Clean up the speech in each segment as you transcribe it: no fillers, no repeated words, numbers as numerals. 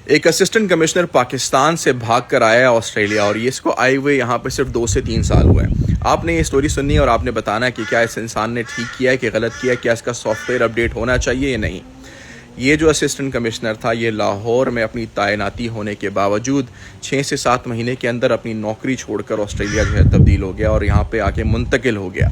एक assistant commissioner Pakistan से भाग कर आया है ऑस्ट्रेलिया और ये इसको आए हुए यहाँ पे सिर्फ 2 से 3 साल हुए हैं। आपने ये स्टोरी सुननी और आपने बताना है कि क्या इस इंसान ने ठीक किया है कि गलत किया है, क्या इसका सॉफ्टवेयर अपडेट होना चाहिए या नहीं। ये जो असिस्टेंट कमिश्नर था ये लाहौर में अपनी तैनाती होने के बावजूद 6 से 7 महीने के अंदर अपनी नौकरी छोड़कर ऑस्ट्रेलिया जो है तब्दील हो गया और यहाँ पे आके मुंतकिल हो गया।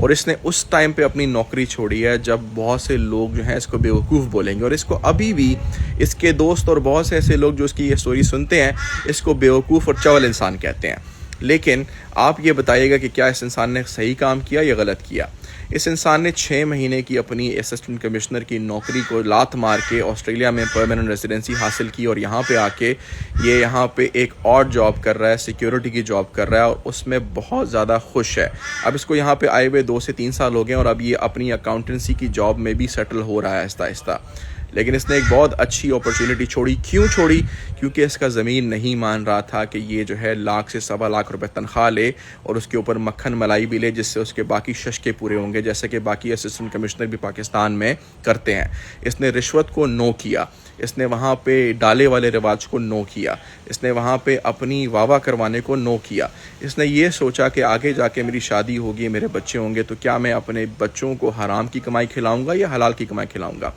और इसने उस टाइम पे अपनी नौकरी छोड़ी है जब बहुत से लोग जो हैं इसको बेवकूफ़ बोलेंगे और इसको अभी भी इसके दोस्त और बहुत से ऐसे लोग जो इसकी ये स्टोरी सुनते हैं इसको बेवकूफ़ और चवल इंसान कहते हैं। लेकिन आप ये बताइएगा कि क्या इस इंसान ने सही काम किया या गलत किया। इस इंसान ने 6 महीने की अपनी असिस्टेंट कमिश्नर की नौकरी को लात मार के ऑस्ट्रेलिया में परमानेंट रेजिडेंसी हासिल की और यहाँ पे आके ये यहाँ पे एक और जॉब कर रहा है, सिक्योरिटी की जॉब कर रहा है और उसमें बहुत ज़्यादा खुश है। अब इसको यहाँ पे आए हुए 2 से 3 साल हो गए और अब ये अपनी अकाउंटेंसी की जॉब में भी सेटल हो रहा है आहिस्ता आहिस्ता। लेकिन इसने एक बहुत अच्छी अपॉर्चुनिटी छोड़ी। क्यों छोड़ी? क्योंकि इसका ज़मीन नहीं मान रहा था कि ये जो है लाख से 1.25 लाख रुपए तनख्वाह ले और उसके ऊपर मक्खन मलाई भी ले जिससे उसके बाकी शशके पूरे होंगे, जैसे कि बाकी असिस्टेंट कमिश्नर भी पाकिस्तान में करते हैं। इसने रिश्वत को नो किया, इसने वहाँ पे डाले वाले रिवाज को नो किया, इसने वहाँ पे अपनी वावा करवाने को नो किया। इसने ये सोचा कि आगे जाके मेरी शादी होगी, मेरे बच्चे होंगे, तो क्या मैं अपने बच्चों को हराम की कमाई खिलाऊंगा या हलाल की कमाई खिलाऊंगा।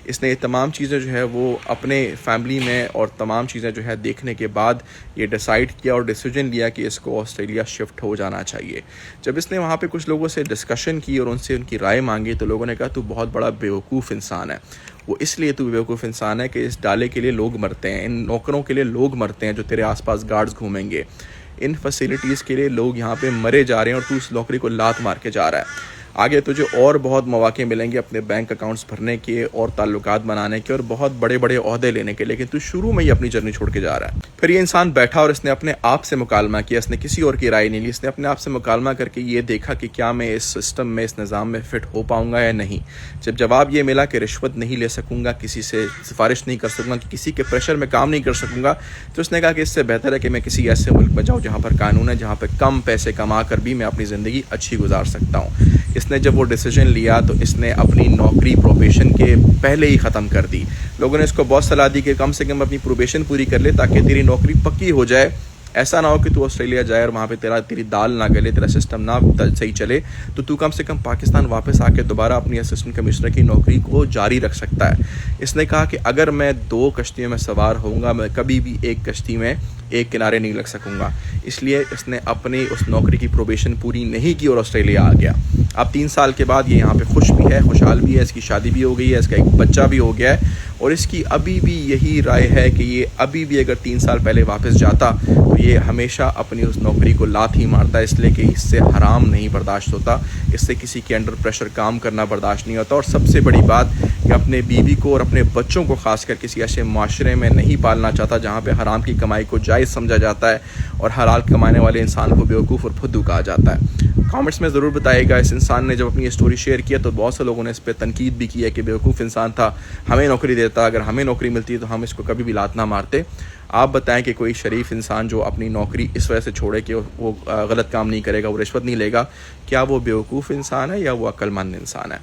इसने ये तमाम चीज़ें जो है वो अपने फैमिली में और तमाम चीज़ें जो है देखने के बाद ये डिसाइड किया और डिसीजन लिया कि इसको ऑस्ट्रेलिया शिफ्ट हो जाना चाहिए। जब इसने वहाँ पे कुछ लोगों से डिस्कशन की और उनसे उनकी राय मांगी तो लोगों ने कहा तू बहुत बड़ा बेवकूफ़ इंसान है। वो इसलिए तू बेवकूफ़ इंसान है कि इस डाले के लिए लोग मरते हैं, इन नौकरों के लिए लोग मरते हैं जो तेरे आसपास गार्ड्स घूमेंगे, इन फैसिलिटीज़ के लिए लोग यहाँ पे मरे जा रहे हैं और तू उस नौकरी को लात मार के जा रहा है। आगे तुझे और बहुत मौके मिलेंगे अपने बैंक अकाउंट्स भरने के और ताल्लुकात बनाने के और बहुत बड़े बड़े ओहदे लेने के, लेकिन तू शुरू में ही अपनी जर्नी छोड़ के जा रहा है। फिर ये इंसान बैठा और इसने अपने आप से मुकालमा किया, इसने किसी और की राय नहीं ली, इसने अपने आप से मुकालमा करके ये देखा कि क्या मैं इस सिस्टम में, इस निज़ाम में फ़िट हो पाऊंगा या नहीं। जब जवाब ये मिला कि रिश्वत नहीं ले सकूंगा, किसी से सिफारिश नहीं कर सकूंगा, किसी के प्रेशर में काम नहीं कर सकूंगा, तो उसने कहा कि इससे बेहतर है कि मैं किसी ऐसे मुल्क में जाऊँ जहाँ पर कानून है, जहाँ पर कम पैसे कमा कर भी मैं अपनी ज़िंदगी अच्छी गुजार सकता हूँ। इसने जब वो डिसीजन लिया तो इसने अपनी नौकरी प्रोबेशन के पहले ही ख़त्म कर दी। लोगों ने इसको बहुत सलाह दी कि कम से कम अपनी प्रोबेशन पूरी कर ले ताकि तेरी नौकरी पक्की हो जाए। ऐसा ना हो कि तू ऑस्ट्रेलिया जाए और वहाँ पे तेरी दाल ना गले, तेरा सिस्टम ना सही चले, तो तू कम से कम पाकिस्तान वापस आके दोबारा अपनी असिस्टेंट कमिश्नर की नौकरी को जारी रख सकता है। इसने कहा कि अगर मैं 2 कश्तियों में सवार होऊंगा, मैं कभी भी एक कश्ती में एक किनारे नहीं लग सकूंगा। इसलिए इसने अपनी उस नौकरी की प्रोबेशन पूरी नहीं की और ऑस्ट्रेलिया आ गया। अब 3 साल के बाद ये यहाँ पे खुश भी है, खुशहाल भी है, इसकी शादी भी हो गई है, इसका एक बच्चा भी हो गया है और इसकी अभी भी यही राय है कि ये अभी भी अगर 3 साल पहले वापस जाता तो ये हमेशा अपनी उस नौकरी को लात ही मारता, इसलिए कि इससे हराम नहीं बर्दाश्त होता, इससे किसी के अंडर प्रेशर काम करना बर्दाश्त नहीं होता और सबसे बड़ी बात कि अपने बीवी को और अपने बच्चों को खासकर किसी ऐसे माशरे में नहीं पालना चाहता जहाँ पे हराम की कमाई को जायज़ समझा जाता है और हलाल कमाने वाले इंसान को बेवकूफ़ और फुद्दू कहा जाता है। कमेंट्स में ज़रूर बताइएगा। इस इंसान ने जब अपनी ये स्टोरी शेयर किया तो बहुत से लोगों ने इस पर तनकीद भी की है कि बेवकूफ़ इंसान था, हमें नौकरी देता, अगर हमें नौकरी मिलती है तो हम इसको कभी भी लात ना मारते। आप बताएं कि कोई शरीफ इंसान जो अपनी नौकरी इस वजह से छोड़े कि वो गलत काम नहीं करेगा, वो रिश्वत नहीं लेगा, क्या वो बेवकूफ़ इंसान है या वो अक्लमंद इंसान है।